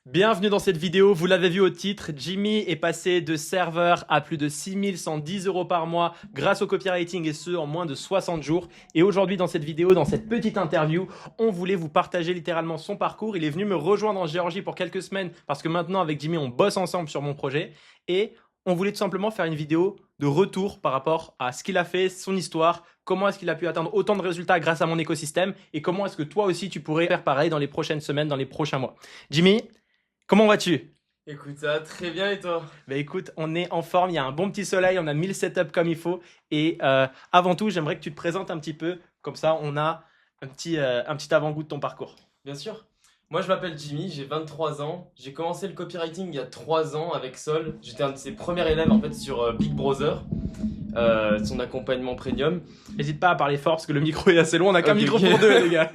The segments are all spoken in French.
Bienvenue dans cette vidéo, vous l'avez vu au titre, Jimmy est passé de serveur à plus de 6110 € par mois grâce au copywriting et ce en moins de 60 jours. Et aujourd'hui dans cette vidéo, dans cette petite interview, on voulait vous partager littéralement son parcours. Il est venu me rejoindre en Géorgie pour quelques semaines parce que maintenant avec Jimmy on bosse ensemble sur mon projet et on voulait tout simplement faire une vidéo de retour par rapport à ce qu'il a fait, son histoire, comment est-ce qu'il a pu atteindre autant de résultats grâce à mon écosystème et comment est-ce que toi aussi tu pourrais faire pareil dans les prochaines semaines, dans les prochains mois. Jimmy, comment vas-tu? Écoute, ça va très bien et toi? Bah écoute, on est en forme, il y a un bon petit soleil, on a mis le setup comme il faut. Et avant tout, j'aimerais que tu te présentes un petit peu, comme ça on a un petit avant-goût de ton parcours. Bien sûr. Moi je m'appelle Jimmy, j'ai 23 ans. J'ai commencé le copywriting il y a 3 ans avec Sol. J'étais un de ses premiers élèves en fait sur Big Brother, son accompagnement premium. N'hésite pas à parler fort parce que le micro est assez loin, on a qu'un Ok, micro ok. pour deux les gars.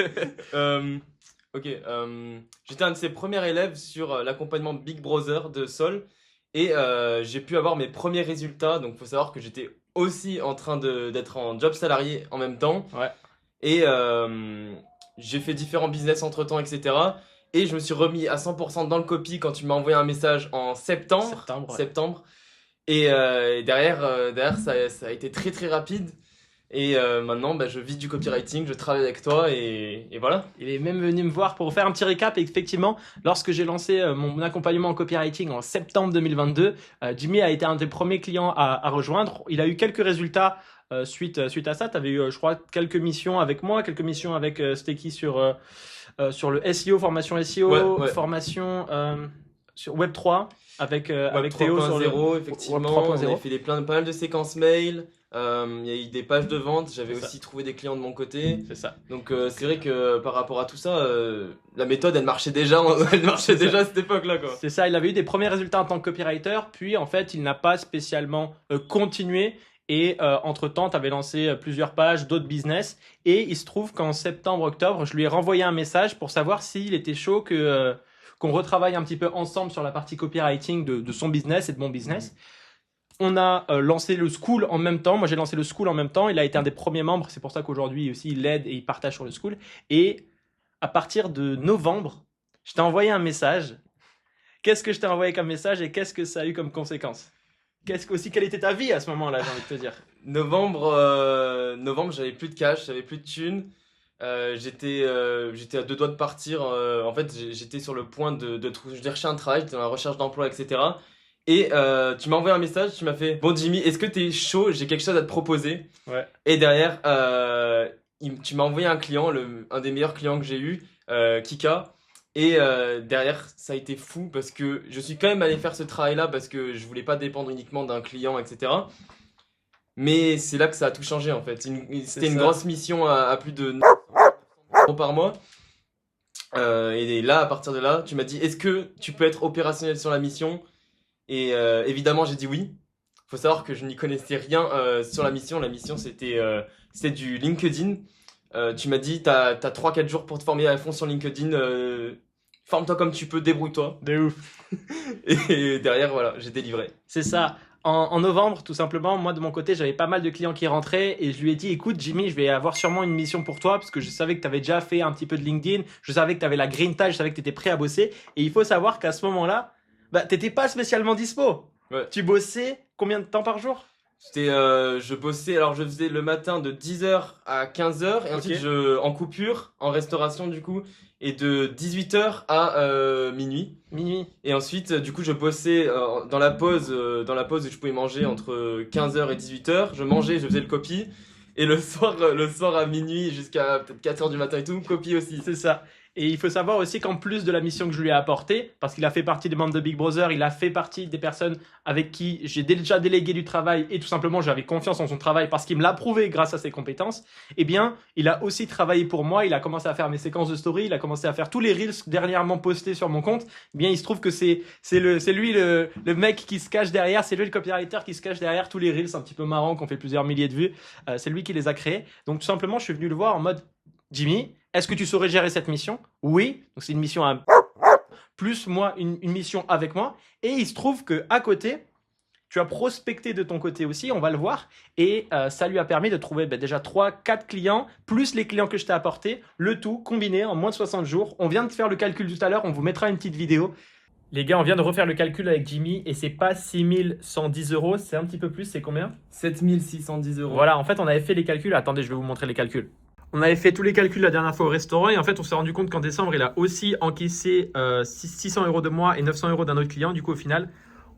J'étais un de ses premiers élèves sur l'accompagnement Big Brother de Sol et j'ai pu avoir mes premiers résultats. Donc faut savoir que j'étais aussi en train d'être en job salarié en même temps. Ouais, Et j'ai fait différents business entre temps, etc. Et je me suis remis à 100% dans le copy quand tu m'as envoyé un message en septembre. septembre, ouais. Et derrière ça a été très très rapide. Et maintenant, bah, je vis du copywriting, je travaille avec toi et voilà. Il est même venu me voir pour faire un petit récap. Et effectivement, lorsque j'ai lancé mon accompagnement en copywriting en septembre 2022, Jimmy a été un des premiers clients à rejoindre. Il a eu quelques résultats suite à ça. Tu avais eu, je crois, quelques missions avec moi, quelques missions avec Stekky sur le SEO, formation SEO, Ouais. formation sur Web3 avec Web Théo sur le 3.0, Web effectivement. 3.0. On avait fait pas mal de séquences mail. Il y a eu des pages de vente. J'avais C'est ça. aussi trouvé des clients de mon côté. C'est ça. Donc c'est vrai que par rapport à tout ça, la méthode elle marchait déjà, C'est ça. à cette époque-là quoi. C'est ça, il avait eu des premiers résultats en tant que copywriter, puis en fait, il n'a pas spécialement continué. Et entre-temps, tu avais lancé plusieurs pages, d'autres business. Et il se trouve qu'en septembre-octobre, je lui ai renvoyé un message pour savoir s'il était chaud qu'on retravaille un petit peu ensemble sur la partie copywriting de son business et de mon business. On a lancé le school en même temps. Moi, j'ai lancé le school en même temps. Il a été un des premiers membres. C'est pour ça qu'aujourd'hui aussi, il aide et il partage sur le school. Et à partir de novembre, je t'ai envoyé un message. Qu'est-ce que je t'ai envoyé comme message et qu'est-ce que ça a eu comme conséquence? Quelle était ta vie à ce moment-là, j'ai envie de te dire? Novembre, j'avais plus de cash, j'avais plus de thunes. J'étais à 2 doigts de partir. En fait, j'étais sur le point de chercher un travail, j'étais dans la recherche d'emploi, etc. Et tu m'as envoyé un message, tu m'as fait bon Jimmy, est-ce que t'es chaud? J'ai quelque chose à te proposer. Ouais. Et derrière, tu m'as envoyé un client, un des meilleurs clients que j'ai eu, Kika. Et derrière, ça a été fou parce que je suis quand même allé faire ce travail-là parce que je voulais pas dépendre uniquement d'un client, etc. Mais c'est là que ça a tout changé en fait. C'était une ça. grosse mission à plus de 900 € par mois. Et là, à partir de là, tu m'as dit est-ce que tu peux être opérationnel sur la mission? Et évidemment, j'ai dit oui. Faut savoir que je n'y connaissais rien sur la mission. La mission, c'était du LinkedIn. Tu m'as dit, t'as 3-4 jours pour te former à fond sur LinkedIn. Forme-toi comme tu peux, débrouille-toi. De ouf. Et derrière, voilà, j'ai délivré. C'est ça. En novembre, tout simplement, moi de mon côté, j'avais pas mal de clients qui rentraient et je lui ai dit, écoute Jimmy, je vais avoir sûrement une mission pour toi parce que je savais que tu avais déjà fait un petit peu de LinkedIn, je savais que tu avais la green tag, je savais que tu étais prêt à bosser. Et il faut savoir qu'à ce moment-là, bah, t'étais pas spécialement dispo. Ouais. Tu bossais combien de temps par jour? Je bossais, alors je faisais le matin de 10h à 15h et ensuite Ok. en coupure, en restauration du coup, et de 18h à minuit. Minuit. Et ensuite, du coup, je bossais dans la pause où je pouvais manger entre 15h et 18h. Je mangeais, je faisais le copy. Et le soir à minuit jusqu'à peut-être 4h du matin et tout, copy aussi. C'est ça. Et il faut savoir aussi qu'en plus de la mission que je lui ai apportée, parce qu'il a fait partie des membres de Big Brother, il a fait partie des personnes avec qui j'ai déjà délégué du travail et tout simplement j'avais confiance en son travail parce qu'il me l'a prouvé grâce à ses compétences, eh bien, il a aussi travaillé pour moi, il a commencé à faire mes séquences de story, il a commencé à faire tous les reels dernièrement postés sur mon compte. Eh bien, il se trouve que c'est lui le mec qui se cache derrière, c'est lui le copywriter qui se cache derrière tous les reels un petit peu marrants qu'on fait plusieurs milliers de vues. C'est lui qui les a créés. Donc, tout simplement, je suis venu le voir en mode Jimmy, est-ce que tu saurais gérer cette mission? Oui. Donc c'est une mission plus moi, une mission avec moi. Et il se trouve que à côté, tu as prospecté de ton côté aussi, on va le voir. Et ça lui a permis de trouver déjà 3-4 clients, plus les clients que je t'ai apportés, le tout combiné en moins de 60 jours. On vient de faire le calcul tout à l'heure, on vous mettra une petite vidéo. Les gars, on vient de refaire le calcul avec Jimmy et c'est pas 6110 euros, c'est un petit peu plus, c'est combien? 7610 euros. Voilà, en fait, on avait fait les calculs. Attendez, je vais vous montrer les calculs. On avait fait tous les calculs la dernière fois au restaurant et en fait, on s'est rendu compte qu'en décembre, il a aussi encaissé 600 euros de moi et 900 euros d'un autre client. Du coup, au final,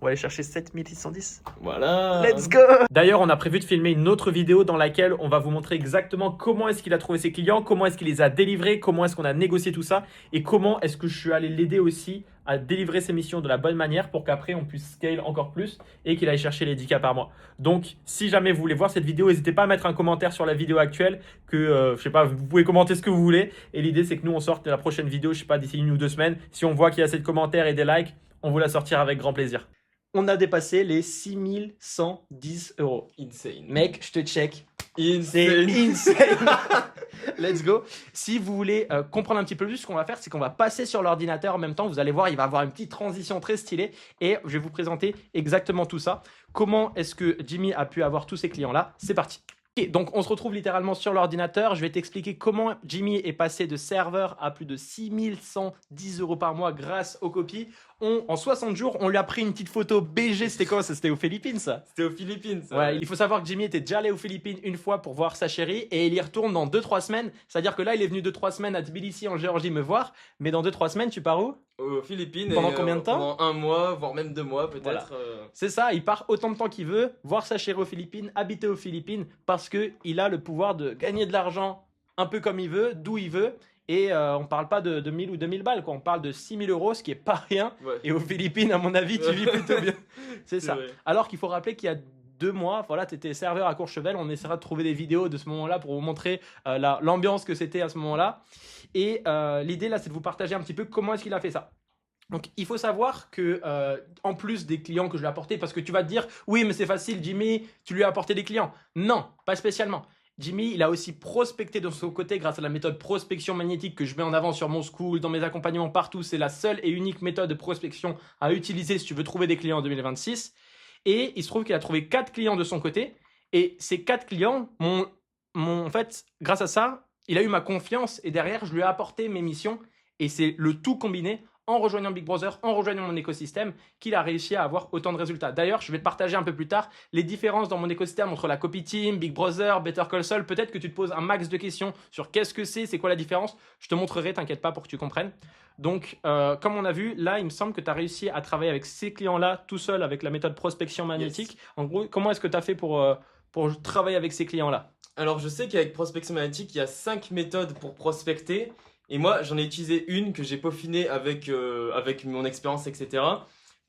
on va aller chercher 7610. Voilà. Let's go! D'ailleurs, on a prévu de filmer une autre vidéo dans laquelle on va vous montrer exactement comment est-ce qu'il a trouvé ses clients, comment est-ce qu'il les a délivrés, comment est-ce qu'on a négocié tout ça et comment est-ce que je suis allé l'aider aussi à délivrer ses missions de la bonne manière pour qu'après on puisse scale encore plus et qu'il aille chercher les 10K par mois. Donc, si jamais vous voulez voir cette vidéo, n'hésitez pas à mettre un commentaire sur la vidéo actuelle que, je sais pas, vous pouvez commenter ce que vous voulez. Et l'idée, c'est que nous, on sorte la prochaine vidéo, je sais pas, d'ici 1 ou 2 semaines. Si on voit qu'il y a assez de commentaires et des likes, on vous la sortira avec grand plaisir. On a dépassé les 6110 euros. Insane. Mec, je te check. Insane. Insane. Let's go. Si vous voulez comprendre un petit peu plus, ce qu'on va faire, c'est qu'on va passer sur l'ordinateur en même temps. Vous allez voir, il va y avoir une petite transition très stylée et je vais vous présenter exactement tout ça. Comment est-ce que Jimmy a pu avoir tous ces clients-là? C'est parti. Ok, donc on se retrouve littéralement sur l'ordinateur. Je vais t'expliquer comment Jimmy est passé de serveur à plus de 6110 euros par mois grâce aux copies. En 60 jours, on lui a pris une petite photo BG. C'était quoi? C'était aux Philippines, ça? C'était aux Philippines, ça. Ouais, il faut savoir que Jimmy était déjà allé aux Philippines une fois pour voir sa chérie et il y retourne dans 2-3 semaines. C'est-à-dire que là, il est venu 2-3 semaines à Tbilissi en Géorgie me voir. Mais dans 2-3 semaines, tu pars où? Aux Philippines. Pendant et, combien de temps? Pendant 1 mois, voire même 2 mois peut-être. Voilà. C'est ça, il part autant de temps qu'il veut, voir sa chérie aux Philippines, habiter aux Philippines, parce qu'il a le pouvoir de gagner de l'argent un peu comme il veut, d'où il veut. Et on parle pas de 1000 ou 2000 balles, quoi. On parle de 6000 euros, ce qui est pas rien. Ouais. Et aux Philippines, à mon avis, tu vis plutôt bien. C'est ça. Vrai. Alors qu'il faut rappeler qu'il y a 2 mois, voilà, tu étais serveur à Courchevel. On essaiera de trouver des vidéos de ce moment-là pour vous montrer l'ambiance que c'était à ce moment-là. Et l'idée, là, c'est de vous partager un petit peu comment est-ce qu'il a fait ça. Donc, il faut savoir que, en plus des clients que je lui ai apportés, parce que tu vas te dire, oui, mais c'est facile, Jimmy, tu lui as apporté des clients. Non, pas spécialement. Jimmy, il a aussi prospecté de son côté grâce à la méthode prospection magnétique que je mets en avant sur mon school, dans mes accompagnements partout. C'est la seule et unique méthode de prospection à utiliser si tu veux trouver des clients en 2026. Et il se trouve qu'il a trouvé 4 clients de son côté. Et ces 4 clients en fait, grâce à ça, il a eu ma confiance et derrière, je lui ai apporté mes missions. Et c'est le tout combiné en rejoignant Big Brother, en rejoignant mon écosystème, qu'il a réussi à avoir autant de résultats. D'ailleurs, je vais te partager un peu plus tard les différences dans mon écosystème entre la Copy Team, Big Brother, Better Call Saul. Peut-être que tu te poses un max de questions sur qu'est-ce que c'est quoi la différence. Je te montrerai, t'inquiète pas, pour que tu comprennes. Donc, comme on a vu, là, il me semble que tu as réussi à travailler avec ces clients-là tout seul avec la méthode prospection magnétique. Yes. En gros, comment est-ce que tu as fait pour travailler avec ces clients-là? Alors, je sais qu'avec prospection magnétique, il y a 5 méthodes pour prospecter. Et moi, j'en ai utilisé une que j'ai peaufinée avec mon expérience, etc.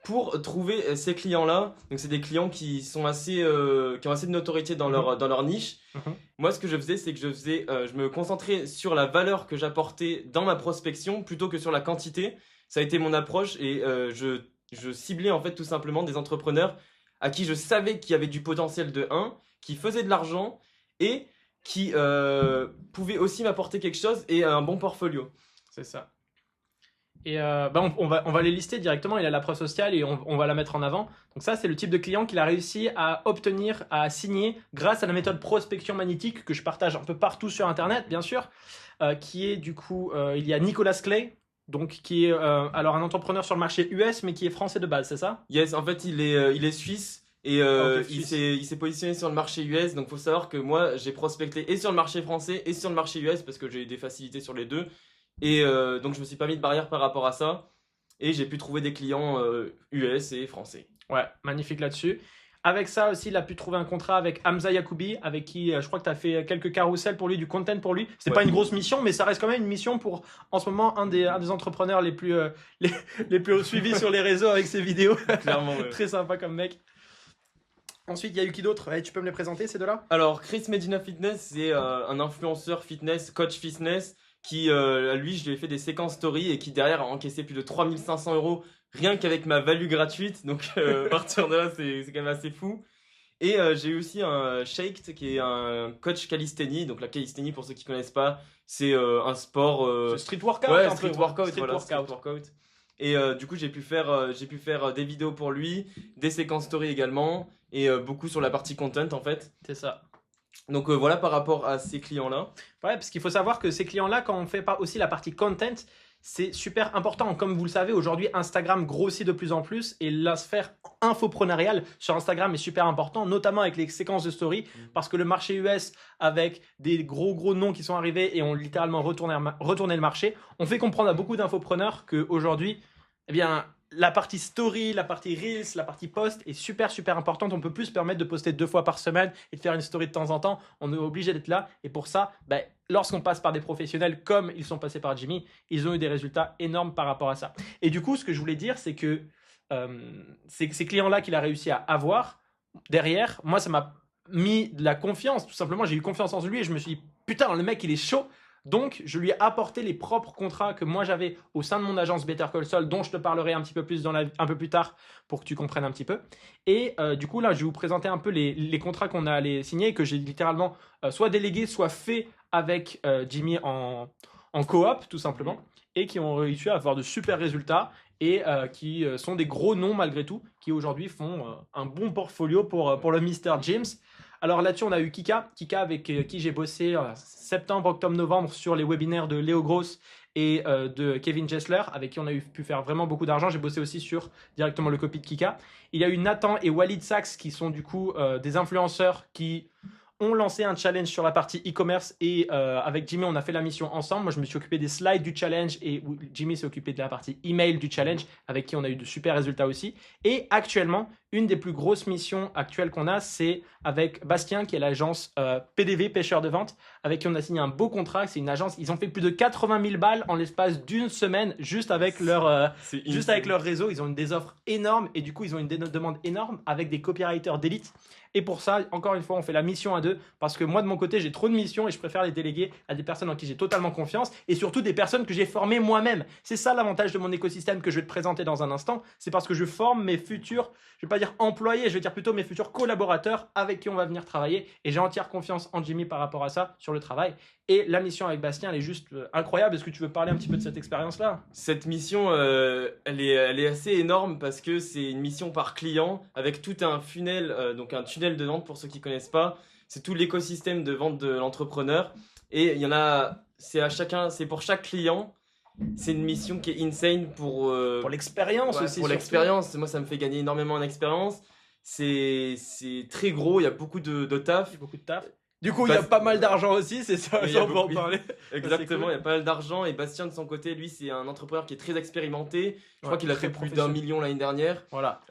pour trouver ces clients-là. Donc, c'est des clients qui sont qui ont assez de notoriété dans leur niche. Moi, ce que je faisais, c'est que je me concentrais sur la valeur que j'apportais dans ma prospection plutôt que sur la quantité. Ça a été mon approche et je ciblais en fait tout simplement des entrepreneurs à qui je savais qu'il y avait du potentiel de 1, qui faisaient de l'argent et qui pouvait aussi m'apporter quelque chose et un bon portfolio. C'est ça. Et on va les lister directement. Il a la preuve sociale et on va la mettre en avant. Donc ça, c'est le type de client qu'il a réussi à obtenir, à signer grâce à la méthode prospection magnétique que je partage un peu partout sur Internet, bien sûr, qui est du coup, il y a Nicolas Clay, donc qui est alors un entrepreneur sur le marché US, mais qui est français de base, c'est ça? Yes, en fait, il est suisse. Et il s'est positionné sur le marché US, donc il faut savoir que moi j'ai prospecté et sur le marché français et sur le marché US parce que j'ai eu des facilités sur les deux. Et donc je me suis pas mis de barrière par rapport à ça et j'ai pu trouver des clients US et français. Ouais, magnifique là-dessus. Avec ça aussi, il a pu trouver un contrat avec Hamza Yacoubi, avec qui je crois que tu as fait quelques carousels pour lui, du content pour lui. C'est pas une grosse mission, mais ça reste quand même une mission pour, en ce moment, un des entrepreneurs les plus suivis sur les réseaux avec ses vidéos. Clairement, ouais. Très sympa comme mec. Ensuite, il y a eu qui d'autre? Tu peux me les présenter, ces deux-là? Alors, Chris Medina Fitness, c'est un influenceur fitness, coach fitness, qui, lui, je lui ai fait des séquences story et qui, derrière, a encaissé plus de 3500 € rien qu'avec ma value gratuite. Donc, à partir de là, c'est quand même assez fou. Et j'ai eu aussi un Shaked, qui est un coach calisthénie. Donc, la calisthénie, pour ceux qui connaissent pas, c'est un sport... C'est street workout. Ouais, un street peu, workout, street voilà, workout. street workout. Et du coup, j'ai pu faire des vidéos pour lui, des séquences story également, et beaucoup sur la partie content en fait. C'est ça. Donc voilà par rapport à ces clients-là. Ouais, parce qu'il faut savoir que ces clients-là, quand on fait pas aussi la partie content, c'est super important. Comme vous le savez, aujourd'hui, Instagram grossit de plus en plus et la sphère infoprenariale sur Instagram est super important, notamment avec les séquences de story, parce que le marché US, avec des gros noms qui sont arrivés et ont littéralement retourné le marché, on fait comprendre à beaucoup d'infopreneurs qu'aujourd'hui, eh bien, la partie story, la partie reels, la partie post est super importante. On peut plus se permettre de poster 2 fois par semaine et de faire une story de temps en temps. On est obligé d'être là. Et pour ça, lorsqu'on passe par des professionnels comme ils sont passés par Jimmy, ils ont eu des résultats énormes par rapport à ça. Et du coup, ce que je voulais dire, c'est que ces clients-là qu'il a réussi à avoir, derrière, moi, ça m'a mis de la confiance. Tout simplement, j'ai eu confiance en lui et je me suis dit, putain, le mec, il est chaud. Donc, je lui ai apporté les propres contrats que moi j'avais au sein de mon agence Better Call Saul, dont je te parlerai un petit peu plus un peu plus tard pour que tu comprennes un petit peu. Et du coup, là, je vais vous présenter un peu les contrats qu'on a allé signer et que j'ai littéralement soit délégué, soit fait avec Jimmy en coop, tout simplement, et qui ont réussi à avoir de super résultats et qui sont des gros noms malgré tout, qui aujourd'hui font un bon portfolio pour le Mr. James. Alors là-dessus, on a eu Kika avec qui j'ai bossé septembre, octobre, novembre sur les webinaires de Léo Gross et de Kevin Gessler, avec qui on a pu faire vraiment beaucoup d'argent. J'ai bossé aussi sur directement le copy de Kika. Il y a eu Nathan et Walid Sachs qui sont du coup des influenceurs qui ont lancé un challenge sur la partie e-commerce et avec Jimmy, on a fait la mission ensemble. Moi, je me suis occupé des slides du challenge et Jimmy s'est occupé de la partie email du challenge avec qui on a eu de super résultats aussi. Et actuellement, une des plus grosses missions actuelles qu'on a, c'est avec Bastien, qui est l'agence PDV, pêcheur de vente, avec qui on a signé un beau contrat. C'est une agence, ils ont fait plus de 80 000 balles en l'espace d'une semaine juste avec leur réseau. Ils ont des offres énormes et du coup, ils ont une demande énorme avec des copywriters d'élite. Et pour ça, encore une fois, on fait la mission à deux parce que moi, de mon côté, j'ai trop de missions et je préfère les déléguer à des personnes en qui j'ai totalement confiance et surtout des personnes que j'ai formées moi-même. C'est ça l'avantage de mon écosystème que je vais te présenter dans un instant. C'est parce que je forme mes futurs, je ne vais pas dire employés, je vais dire plutôt mes futurs collaborateurs avec qui on va venir travailler. Et j'ai entière confiance en Jimmy par rapport à ça sur le travail. Et la mission avec Bastien, elle est juste incroyable. Est-ce que tu veux parler un petit peu de cette expérience-là? Cette mission, elle est assez énorme parce que c'est une mission par client avec tout un funnel, donc un tunnel de vente pour ceux qui connaissent pas. C'est tout l'écosystème de vente de l'entrepreneur et il y en a, c'est pour chaque client. C'est une mission qui est insane pour l'expérience aussi. Pour l'expérience, moi ça me fait gagner énormément en expérience. C'est très gros, il y a beaucoup de taf. Beaucoup de taf. Du coup, il y a pas mal d'argent aussi, c'est ça, on va en parler. Exactement, il y a pas mal d'argent. Et Bastien, de son côté, lui, c'est un entrepreneur qui est très expérimenté. Je crois qu'il a fait plus d'1 million l'année dernière. Voilà.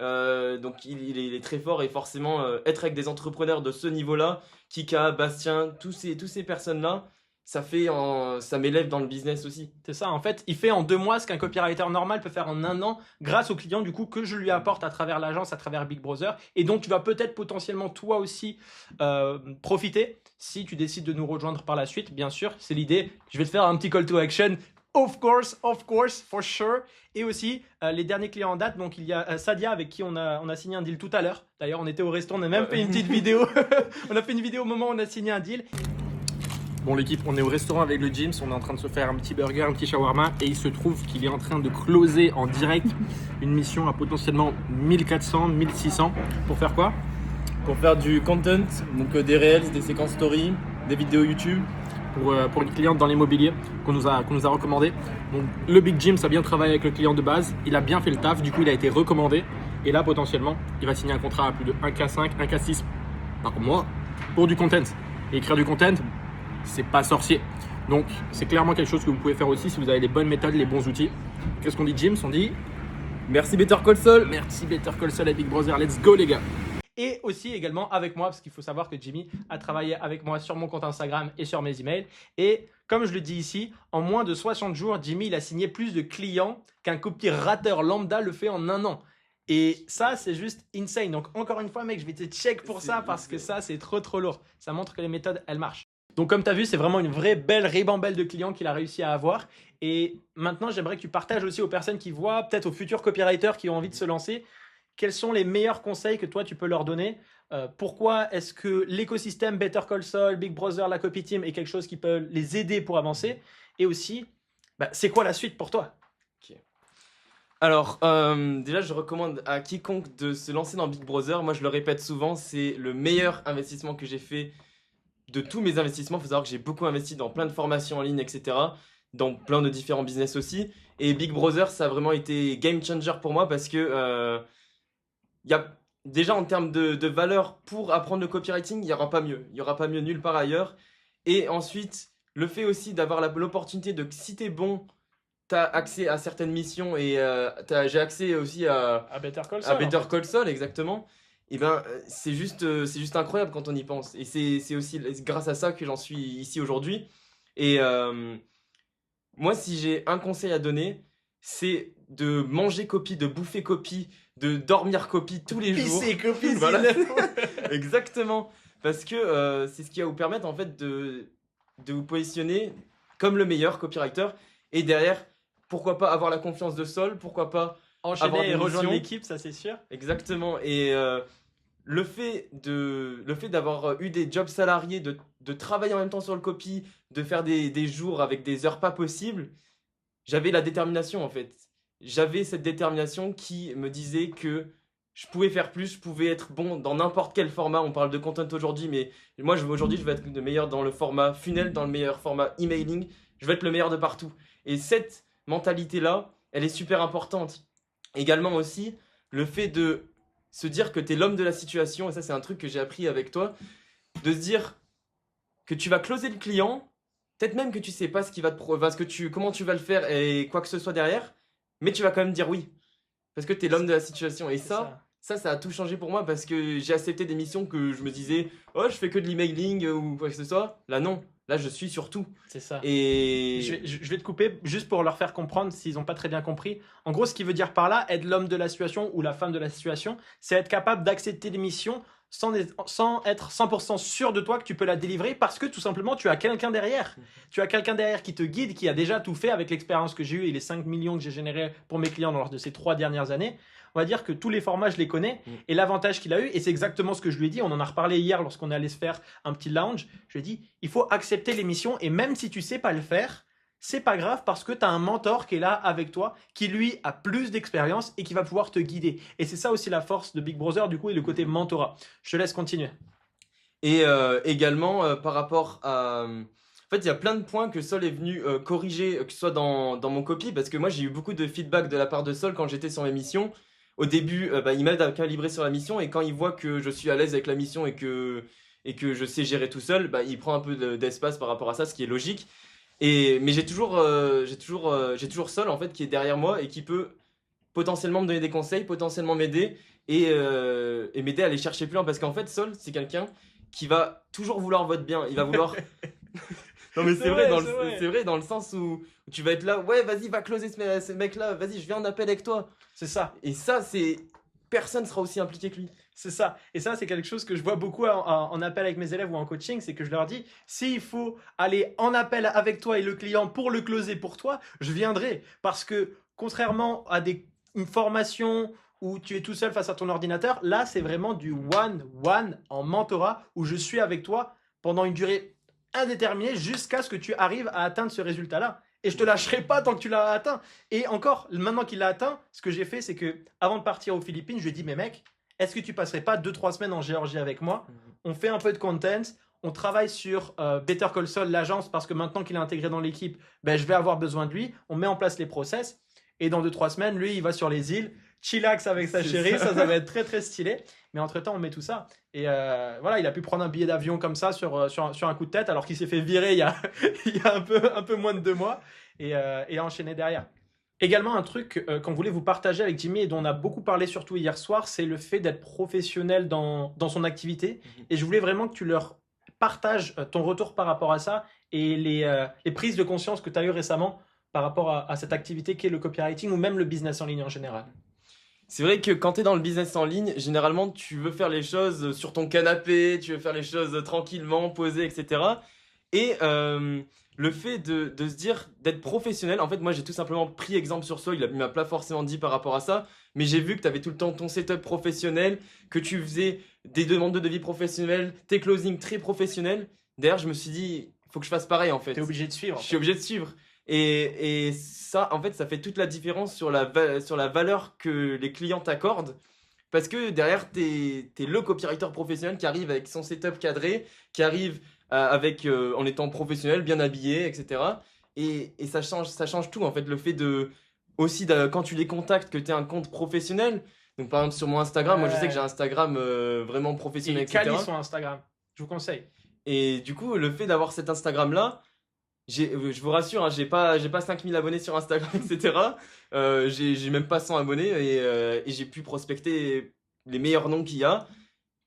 Donc, il est très fort. Et forcément, être avec des entrepreneurs de ce niveau-là, Kika, Bastien, tous ces personnes-là, ça m'élève dans le business aussi. C'est ça, en fait, il fait en 2 mois ce qu'un copywriter normal peut faire en 1 an grâce aux clients du coup que je lui apporte à travers l'agence, à travers Big Brother. Et donc, tu vas peut-être potentiellement toi aussi profiter si tu décides de nous rejoindre par la suite, bien sûr, c'est l'idée. Je vais te faire un petit call to action. Of course, for sure. Et aussi, les derniers clients en date, donc il y a Sadia avec qui on a signé un deal tout à l'heure. D'ailleurs, on était au resto, on a même fait une petite vidéo. On a fait une vidéo au moment où on a signé un deal. Bon l'équipe, on est au restaurant avec le James, on est en train de se faire un petit burger, un petit shawarma et il se trouve qu'il est en train de closer en direct une mission à potentiellement 1400, 1600. Pour faire quoi? Pour faire du content, donc des reels, des séquences story, des vidéos YouTube. Pour une cliente dans l'immobilier qu'on nous a recommandé. Donc le Big James a bien travaillé avec le client de base, il a bien fait le taf, du coup il a été recommandé et là potentiellement il va signer un contrat à plus de 1K5, 1K6 par mois pour du content. Et écrire du content, c'est pas sorcier. Donc c'est clairement quelque chose que vous pouvez faire aussi si vous avez les bonnes méthodes, les bons outils. Qu'est-ce qu'on dit James? On dit merci Better Call Saul. Merci Better Call Saul et Big Brother, let's go les gars. Et aussi également avec moi, parce qu'il faut savoir que Jimmy a travaillé avec moi sur mon compte Instagram et sur mes emails. Et comme je le dis ici, en moins de 60 jours, Jimmy il a signé plus de clients qu'un copywriter lambda le fait en 1 an. Et ça, c'est juste insane. Donc encore une fois, mec, je vais te check pour ça parce que ça, c'est trop lourd. Ça montre que les méthodes, elles marchent. Donc comme tu as vu, c'est vraiment une vraie belle ribambelle de clients qu'il a réussi à avoir. Et maintenant, j'aimerais que tu partages aussi aux personnes qui voient, peut-être aux futurs copywriters qui ont envie de se lancer, quels sont les meilleurs conseils que toi, tu peux leur donner? Pourquoi est-ce que l'écosystème Better Call Saul, Big Brother, la Copy Team est quelque chose qui peut les aider pour avancer? Et aussi, c'est quoi la suite pour toi? Okay. Alors, déjà, je recommande à quiconque de se lancer dans Big Brother. Moi, je le répète souvent, c'est le meilleur investissement que j'ai fait de tous mes investissements. Il faut savoir que j'ai beaucoup investi dans plein de formations en ligne, etc. Dans plein de différents business aussi. Et Big Brother, ça a vraiment été game changer pour moi parce que il y a déjà en termes de valeur pour apprendre le copywriting, il n'y aura pas mieux. Il n'y aura pas mieux nulle part ailleurs. Et ensuite, le fait aussi d'avoir l'opportunité de, si t'es bon, t'as accès à certaines missions et j'ai accès aussi À Better Call Saul. à Better Call Saul, exactement. Et ben, c'est juste incroyable quand on y pense. Et c'est aussi grâce à ça que j'en suis ici aujourd'hui. Et moi, si j'ai un conseil à donner, c'est de manger copie, de bouffer copie, de dormir copie tous les jours. Pisser copie, Voilà. s'il faut. Exactement. Parce que c'est ce qui va vous permettre en fait de vous positionner comme le meilleur copywriter. Et derrière, pourquoi pas avoir la confiance de Sol, pourquoi pas avoir Enchaîner des et rejoindre missions. l'équipe, ça c'est sûr. Exactement. Et le fait d'avoir eu des jobs salariés, de travailler en même temps sur le copy, de faire des jours avec des heures pas possibles, j'avais la détermination en fait. J'avais cette détermination qui me disait que je pouvais faire plus, je pouvais être bon dans n'importe quel format. On parle de content aujourd'hui, mais moi aujourd'hui je veux être le meilleur dans le format funnel, dans le meilleur format emailing. Je veux être le meilleur de partout. Et cette mentalité-là, elle est super importante. Également aussi, le fait de se dire que tu es l'homme de la situation, et ça c'est un truc que j'ai appris avec toi, de se dire que tu vas closer le client, peut-être même que tu sais pas ce qui va comment tu vas le faire et quoi que ce soit derrière, mais tu vas quand même dire oui. Parce que tu es l'homme de la situation. Et C'est ça a tout changé pour moi parce que j'ai accepté des missions que je me disais, oh, je fais que de l'emailing ou quoi que ce soit. Là, non. Là, je suis sur tout. C'est ça. Et Je vais te couper juste pour leur faire comprendre s'ils n'ont pas très bien compris. En gros, ce qui veut dire par là, être l'homme de la situation ou la femme de la situation, c'est être capable d'accepter des missions sans être 100% sûr de toi que tu peux la délivrer parce que tout simplement tu as quelqu'un derrière. Tu as quelqu'un derrière qui te guide, qui a déjà tout fait avec l'expérience que j'ai eue et les 5 millions que j'ai générés pour mes clients lors de ces 3 dernières années. On va dire que tous les formats, je les connais. Et l'avantage qu'il a eu, et c'est exactement ce que je lui ai dit, on en a reparlé hier lorsqu'on est allé se faire un petit lounge, je lui ai dit, il faut accepter les missions et même si tu sais pas le faire, c'est pas grave parce que tu as un mentor qui est là avec toi, qui lui a plus d'expérience et qui va pouvoir te guider. Et c'est ça aussi la force de Big Brother, du coup, et le côté mentorat. Je te laisse continuer. Et également, par rapport à... En fait, il y a plein de points que Sol est venu corriger, que ce soit dans mon copy, parce que moi, j'ai eu beaucoup de feedback de la part de Sol quand j'étais sur mes missions. Au début, il m'aide à calibrer sur la mission, et quand il voit que je suis à l'aise avec la mission et que je sais gérer tout seul, il prend un peu d'espace par rapport à ça, ce qui est logique. Mais j'ai toujours Sol, en fait, qui est derrière moi et qui peut potentiellement me donner des conseils, potentiellement m'aider et m'aider à aller chercher plus loin. Parce qu'en fait, Sol, c'est quelqu'un qui va toujours vouloir votre bien. Il va vouloir. Non, mais c'est vrai, c'est vrai dans le sens où tu vas être là, ouais, vas-y, va closer ce mec-là, vas-y, je viens en appel avec toi. C'est ça. Et ça, personne sera aussi impliqué que lui. C'est ça. Et ça, c'est quelque chose que je vois beaucoup en appel avec mes élèves ou en coaching, c'est que je leur dis, s'il faut aller en appel avec toi et le client pour le closer pour toi, je viendrai. Parce que contrairement à une formation où tu es tout seul face à ton ordinateur, là, c'est vraiment du one-one en mentorat où je suis avec toi pendant une durée indéterminée jusqu'à ce que tu arrives à atteindre ce résultat-là. Et je te lâcherai pas tant que tu l'as atteint. Et encore, maintenant qu'il l'a atteint, ce que j'ai fait, c'est que avant de partir aux Philippines, je lui ai dit, mais mec, est-ce que tu passerais pas 2-3 semaines en Géorgie avec moi? On fait un peu de content, on travaille sur Better Call Saul, l'agence, parce que maintenant qu'il est intégré dans l'équipe, je vais avoir besoin de lui. On met en place les process. Et dans 2-3 semaines, lui, il va sur les îles, chillax avec sa chérie, ça va être très très stylé. Mais entre-temps, on met tout ça. Et voilà, il a pu prendre un billet d'avion comme ça sur un coup de tête, alors qu'il s'est fait virer il y a un peu moins de 2 mois, et enchaîner derrière. Également, un truc qu'on voulait vous partager avec Jimmy et dont on a beaucoup parlé surtout hier soir, c'est le fait d'être professionnel dans son activité. Et je voulais vraiment que tu leur partages ton retour par rapport à ça et les prises de conscience que tu as eues récemment par rapport à cette activité qui est le copywriting ou même le business en ligne en général. C'est vrai que quand tu es dans le business en ligne, généralement, tu veux faire les choses sur ton canapé, tu veux faire les choses tranquillement, posées, etc. Et le fait de se dire, d'être professionnel, en fait, moi, j'ai tout simplement pris exemple sur ça, il m'a pas forcément dit par rapport à ça, mais j'ai vu que tu avais tout le temps ton setup professionnel, que tu faisais des demandes de devis professionnelles, tes closings très professionnels. D'ailleurs, je me suis dit, faut que je fasse pareil, en fait. Tu es obligé de suivre. Je suis obligé de suivre. Et ça, en fait, ça fait toute la différence sur la valeur que les clients t'accordent. Parce que derrière, t'es le copywriter professionnel qui arrive avec son setup cadré, qui arrive en étant professionnel, bien habillé, etc. Et ça change tout, en fait, le fait aussi quand tu les contactes que tu es un compte professionnel. Donc par exemple sur mon Instagram, moi je sais que j'ai un Instagram vraiment professionnel, Et Cali etc. son Instagram. Je vous conseille. Et du coup, le fait d'avoir cet Instagram-là, je vous rassure, hein, j'ai pas 5000 abonnés sur Instagram, etc. J'ai même pas 100 abonnés et j'ai pu prospecter les meilleurs noms qu'il y a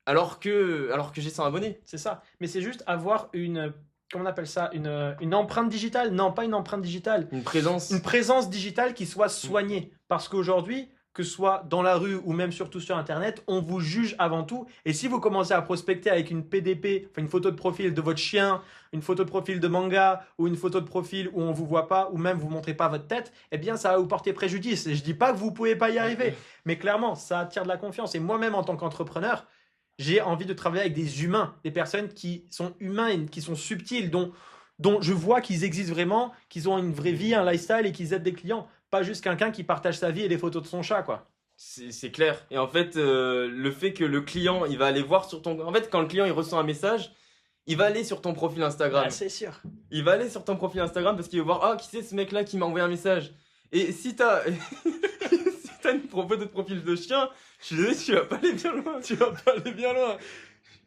alors que j'ai 100 abonnés. C'est ça. Mais c'est juste avoir une, comment on appelle ça, une empreinte digitale. Non, pas une empreinte digitale. Une présence. Une présence digitale qui soit soignée. Parce qu'aujourd'hui, que ce soit dans la rue ou même surtout sur Internet, on vous juge avant tout. Et si vous commencez à prospecter avec une PDP, enfin une photo de profil de votre chien, une photo de profil de manga ou une photo de profil où on vous voit pas ou même vous montrez pas votre tête, eh bien ça va vous porter préjudice. Et je dis pas que vous pouvez pas y arriver, mais clairement ça attire de la confiance. Et moi-même en tant qu'entrepreneur, j'ai envie de travailler avec des humains, des personnes qui sont humaines, qui sont subtiles, dont je vois qu'ils existent vraiment, qu'ils ont une vraie vie, un lifestyle et qu'ils aident des clients. Pas juste quelqu'un qui partage sa vie et des photos de son chat, quoi. C'est clair. Et en fait, le fait que le client, il va aller voir sur ton... En fait, quand le client, il reçoit un message, il va aller sur ton profil Instagram. Ah, c'est sûr. Il va aller sur ton profil Instagram parce qu'il va voir, ah, qui c'est ce mec-là qui m'a envoyé un message. Et si t'as si t'as une photo de profil de chien, je suis désolé, tu vas pas aller bien loin. Tu vas pas aller bien loin.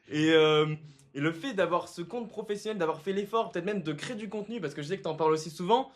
Et, et le fait d'avoir ce compte professionnel, d'avoir fait l'effort, peut-être même de créer du contenu, parce que je sais que t'en parles aussi souvent,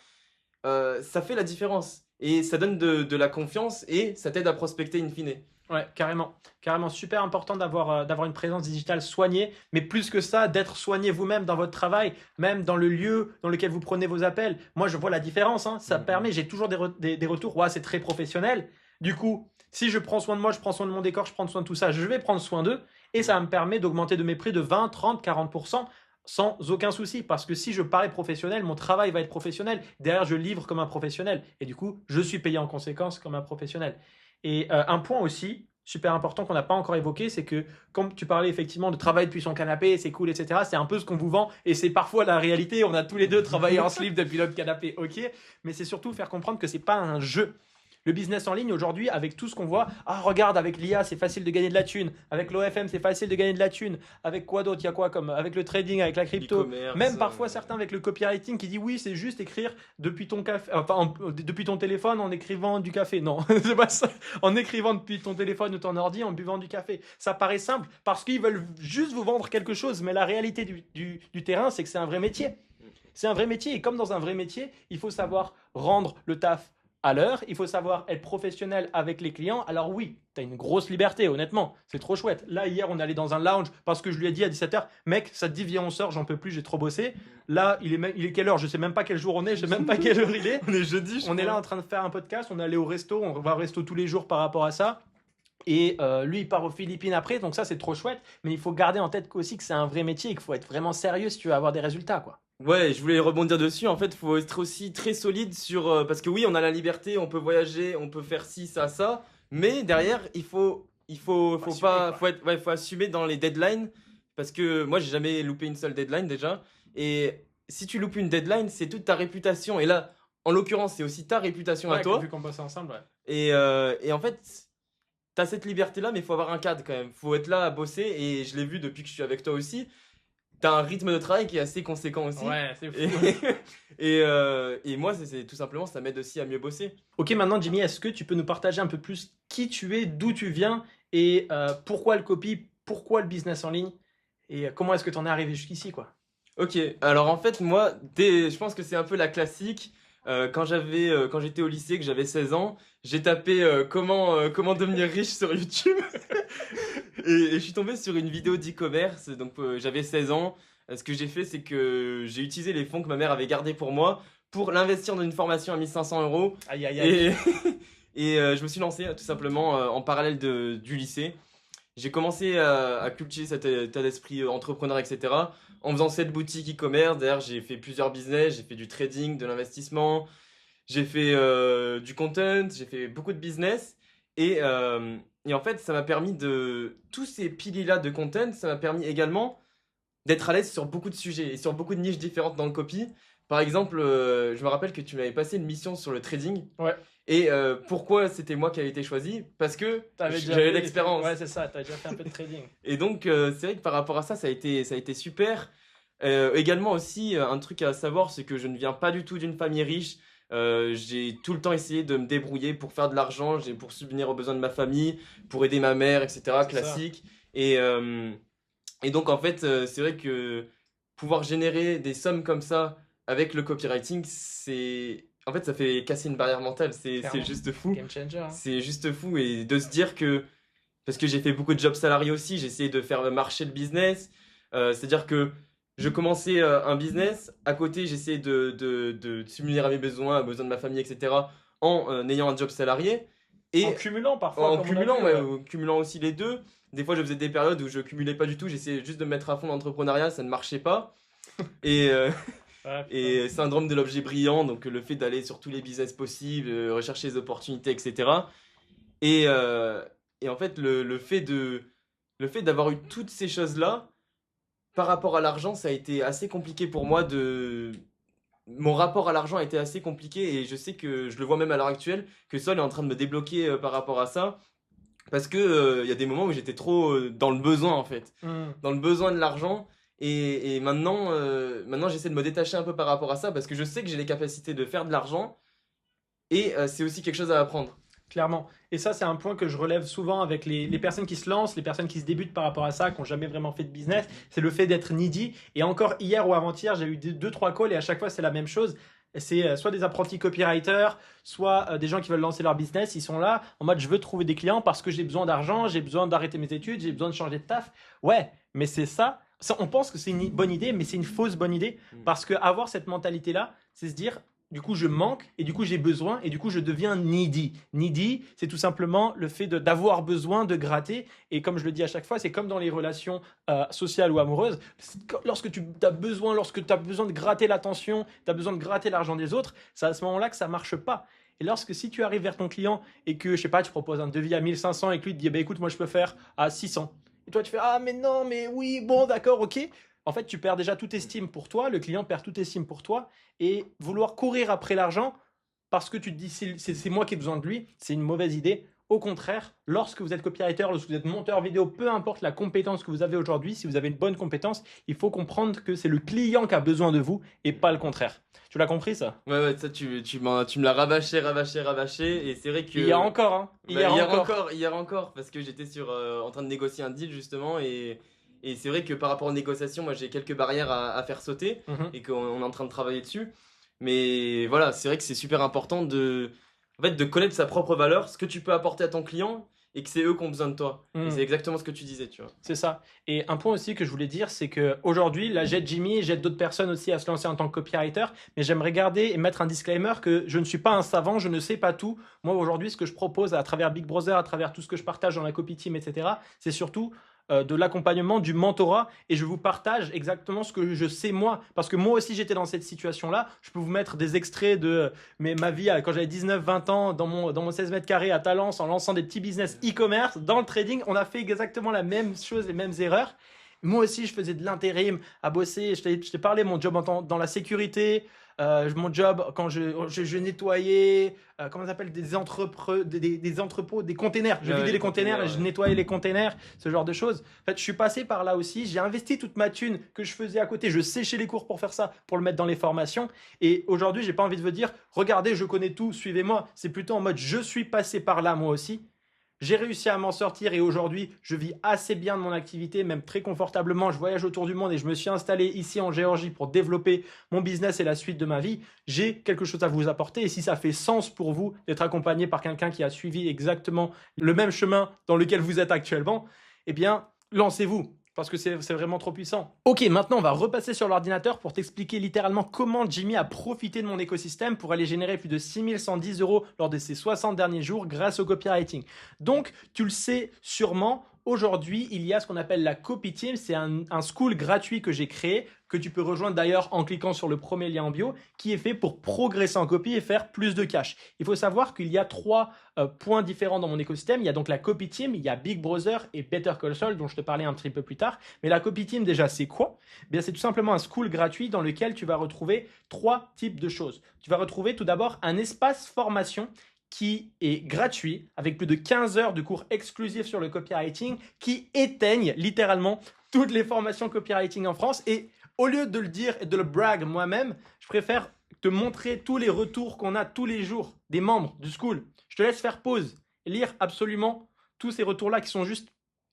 ça fait la différence. Et ça donne de la confiance et ça t'aide à prospecter in fine. Ouais, carrément. Carrément, super important d'avoir une présence digitale soignée, mais plus que ça, d'être soigné vous-même dans votre travail, même dans le lieu dans lequel vous prenez vos appels. Moi, je vois la différence, hein. Ça permet, j'ai toujours des retours, ouais, c'est très professionnel. Du coup, si je prends soin de moi, je prends soin de mon décor, je prends soin de tout ça, je vais prendre soin d'eux et ça me permet d'augmenter de mes prix de 20, 30, 40% sans aucun souci. Parce que si je parais professionnel, mon travail va être professionnel. Derrière, je livre comme un professionnel. Et du coup, je suis payé en conséquence comme un professionnel. Et un point aussi, super important qu'on n'a pas encore évoqué, c'est que comme tu parlais effectivement de travail depuis son canapé, c'est cool, etc., c'est un peu ce qu'on vous vend et c'est parfois la réalité. On a tous les deux travaillé en slip depuis notre canapé, ok, mais c'est surtout faire comprendre que c'est pas un jeu. Le business en ligne aujourd'hui, avec tout ce qu'on voit, ah regarde, avec l'IA, c'est facile de gagner de la thune. Avec l'OFM, c'est facile de gagner de la thune. Avec quoi d'autre? Il y a quoi comme avec le trading, avec la crypto, E-commerce, même parfois certains avec le copywriting qui dit oui, c'est juste écrire depuis ton café, enfin depuis ton téléphone en écrivant du café. Non, c'est pas ça. En écrivant depuis ton téléphone ou ton ordi, en buvant du café. Ça paraît simple parce qu'ils veulent juste vous vendre quelque chose, mais la réalité du terrain, c'est que c'est un vrai métier. C'est un vrai métier et comme dans un vrai métier, il faut savoir rendre le taf à l'heure, il faut savoir être professionnel avec les clients. Alors oui, tu as une grosse liberté, honnêtement, c'est trop chouette. Là, hier, on allait dans un lounge parce que je lui ai dit à 17h, mec, ça te dit, viens, on sort, j'en peux plus, j'ai trop bossé. Là, il est quelle heure? Je sais même pas quel jour on est, je sais même pas quelle heure il est. On est jeudi, je On est crois. là en train de faire un podcast, on est allé au resto, on va au resto tous les jours par rapport à ça. Et lui, il part aux Philippines après, donc ça, c'est trop chouette. Mais il faut garder en tête aussi que c'est un vrai métier et qu'il faut être vraiment sérieux si tu veux avoir des résultats, quoi. Ouais, je voulais rebondir dessus. En fait, faut être aussi très solide sur parce que oui, on a la liberté, on peut voyager, on peut faire ci, ça, mais derrière, faut assumer, pas, quoi. faut être, ouais, faut assumer dans les deadlines parce que moi, j'ai jamais loupé une seule deadline déjà. Et si tu loupes une deadline, c'est toute ta réputation. Et là, en l'occurrence, c'est aussi ta réputation à Ouais, toi. vu qu'on bosse ensemble, ouais. Et en fait, t'as cette liberté-là, mais il faut avoir un cadre quand même. Faut être là à bosser. Et je l'ai vu depuis que je suis avec toi aussi. T'as un rythme de travail qui est assez conséquent aussi. Ouais, c'est Et, fou. et moi, c'est tout simplement, ça m'aide aussi à mieux bosser. Ok, maintenant, Jimmy, est-ce que tu peux nous partager un peu plus qui tu es, d'où tu viens et pourquoi le copy, pourquoi le business en ligne et comment est-ce que tu en es arrivé jusqu'ici, quoi? Ok, alors en fait, moi, je pense que c'est un peu la classique. Quand j'étais au lycée, que j'avais 16 ans, j'ai tapé comment devenir riche sur YouTube. Et je suis tombé sur une vidéo d'e-commerce. Donc j'avais 16 ans. Ce que j'ai fait, c'est que j'ai utilisé les fonds que ma mère avait gardés pour moi pour l'investir dans une formation à 1500 €. Aïe, aïe, aïe. Et je me suis lancé tout simplement en parallèle du lycée. J'ai commencé à cultiver cet état d'esprit entrepreneur, etc. En faisant cette boutique e-commerce. D'ailleurs, j'ai fait plusieurs business. J'ai fait du trading, de l'investissement. J'ai fait du content. J'ai fait beaucoup de business. Et en fait, ça m'a permis de... Tous ces piliers-là de content, ça m'a permis également d'être à l'aise sur beaucoup de sujets et sur beaucoup de niches différentes dans le copy. Par exemple, je me rappelle que tu m'avais passé une mission sur le trading. Ouais. Et pourquoi c'était moi qui avais été choisi? Parce que T'avais déjà j'avais fait- l'expérience. Ouais, c'est ça, t'as déjà fait un peu de trading. Et donc, c'est vrai que par rapport à ça, ça a été super. Également aussi, un truc à savoir, c'est que je ne viens pas du tout d'une famille riche. J'ai tout le temps essayé de me débrouiller pour faire de l'argent, pour subvenir aux besoins de ma famille, pour aider ma mère, etc. C'est Classique. Et donc, en fait, c'est vrai que pouvoir générer des sommes comme ça avec le copywriting, en fait, ça fait casser une barrière mentale. C'est Clairement. juste fou. Game changer. Hein. C'est juste fou. Et de se dire que, parce que j'ai fait beaucoup de jobs salariés aussi, j'ai essayé de faire marcher le business. C'est-à-dire que je commençais un business, à côté, j'essayais de subvenir à mes besoins, aux besoins de ma famille, etc., en ayant un job salarié. Et En cumulant parfois. en comme on a cumulant, vu, ouais, en cumulant aussi les deux. Des fois, je faisais des périodes où je cumulais pas du tout, j'essayais juste de me mettre à fond dans l'entrepreneuriat, ça ne marchait pas. Et, Ouais, putain. et syndrome de l'objet brillant, donc le fait d'aller sur tous les business possibles, rechercher les opportunités, etc. Et, euh, et en fait, le fait d'avoir eu toutes ces choses-là, par rapport à l'argent, ça a été assez compliqué pour moi Mon rapport à l'argent a été assez compliqué et je sais que je le vois même à l'heure actuelle, que Sol est en train de me débloquer par rapport à ça. Parce que il y a des moments où j'étais trop dans le besoin en fait. Dans le besoin de l'argent. Et maintenant j'essaie de me détacher un peu par rapport à ça parce que je sais que j'ai les capacités de faire de l'argent et c'est aussi quelque chose à apprendre. Clairement. Et ça, c'est un point que je relève souvent avec les personnes qui se lancent, les personnes qui se débutent par rapport à ça, qui n'ont jamais vraiment fait de business. C'est le fait d'être needy. Et encore hier ou avant-hier, j'ai eu 2-3 calls et à chaque fois, c'est la même chose. C'est soit des apprentis copywriters, soit des gens qui veulent lancer leur business. Ils sont là en mode je veux trouver des clients parce que j'ai besoin d'argent, j'ai besoin d'arrêter mes études, j'ai besoin de changer de taf. Ouais, mais c'est ça. On pense que c'est une bonne idée, mais c'est une fausse bonne idée. Parce que avoir cette mentalité-là, c'est se dire du coup, je manque et du coup, j'ai besoin et du coup, je deviens needy. Needy, c'est tout simplement le fait d'avoir besoin de gratter. Et comme je le dis à chaque fois, c'est comme dans les relations sociales ou amoureuses. Lorsque tu as besoin, de gratter l'attention, tu as besoin de gratter l'argent des autres, c'est à ce moment-là que ça marche pas. Et lorsque si tu arrives vers ton client et que, je sais pas, tu proposes un devis à 1500 et que lui te dit, bah, écoute, moi, je peux faire à 600. Et toi, tu fais, ah, mais non, mais oui, bon, d'accord, ok. En fait, tu perds déjà toute estime pour toi, le client perd toute estime pour toi, et vouloir courir après l'argent parce que tu te dis c'est moi qui ai besoin de lui, c'est une mauvaise idée. Au contraire, lorsque vous êtes copywriter, lorsque vous êtes monteur vidéo, peu importe la compétence que vous avez aujourd'hui, si vous avez une bonne compétence, il faut comprendre que c'est le client qui a besoin de vous et pas le contraire. Tu l'as compris ça? Ouais, ça tu me l'as rabâché, et c'est vrai que... Hier encore, hein. Hier encore, parce que j'étais en train de négocier un deal justement, et c'est vrai que par rapport aux négociations, moi j'ai quelques barrières à faire sauter, et qu'on est en train de travailler dessus. Mais voilà, c'est vrai que c'est super important en fait, de connaître sa propre valeur, ce que tu peux apporter à ton client, et que c'est eux qui ont besoin de toi. Et c'est exactement ce que tu disais, tu vois. C'est ça. Et un point aussi que je voulais dire, c'est que aujourd'hui, là, j'aide Jimmy et j'aide d'autres personnes aussi à se lancer en tant que copywriter. Mais j'aimerais garder et mettre un disclaimer que je ne suis pas un savant, je ne sais pas tout. Moi, aujourd'hui, ce que je propose à travers Big Brother, à travers tout ce que je partage dans la copy team, etc., c'est surtout de l'accompagnement, du mentorat, et je vous partage exactement ce que je sais moi, parce que moi aussi j'étais dans cette situation-là. Je peux vous mettre des extraits de ma vie quand j'avais 19-20 ans dans mon 16 mètres carrés à Talence en lançant des petits business e-commerce. Dans le trading, on a fait exactement la même chose, les mêmes erreurs. Moi aussi, je faisais de l'intérim, à bosser. Je t'ai parlé, mon job dans la sécurité, mon job quand je nettoyais, comment ça s'appelle, des entrepôts, des containers. Je vidais les containers et je nettoyais les containers, ce genre de choses. En fait, je suis passé par là aussi. J'ai investi toute ma thune que je faisais à côté. Je séchais les cours pour faire ça, pour le mettre dans les formations. Et aujourd'hui, j'ai pas envie de vous dire, regardez, je connais tout, suivez-moi. C'est plutôt en mode, je suis passé par là moi aussi. J'ai réussi à m'en sortir et aujourd'hui, je vis assez bien de mon activité, même très confortablement. Je voyage autour du monde et je me suis installé ici en Géorgie pour développer mon business et la suite de ma vie. J'ai quelque chose à vous apporter et si ça fait sens pour vous d'être accompagné par quelqu'un qui a suivi exactement le même chemin dans lequel vous êtes actuellement, eh bien, lancez-vous. Parce que c'est vraiment trop puissant. Ok, maintenant on va repasser sur l'ordinateur pour t'expliquer littéralement comment Jimmy a profité de mon écosystème pour aller générer plus de 6110 € lors de ses 60 derniers jours grâce au copywriting. Donc, tu le sais sûrement, aujourd'hui, il y a ce qu'on appelle la Copy Team. C'est un school gratuit que j'ai créé, que tu peux rejoindre d'ailleurs en cliquant sur le premier lien en bio, qui est fait pour progresser en copie et faire plus de cash. Il faut savoir qu'il y a 3 points différents dans mon écosystème. Il y a donc la Copy Team, il y a Big Brother et Better Call Saul, dont je te parlais un petit peu plus tard. Mais la Copy Team, déjà, c'est quoi? Bien, c'est tout simplement un school gratuit dans lequel tu vas retrouver 3 types de choses. Tu vas retrouver tout d'abord un espace formation qui est gratuit, avec plus de 15 heures de cours exclusifs sur le copywriting, qui éteignent littéralement toutes les formations copywriting en France. Et au lieu de le dire et de le brag moi-même, je préfère te montrer tous les retours qu'on a tous les jours des membres du school. Je te laisse faire pause et lire absolument tous ces retours-là qui sont juste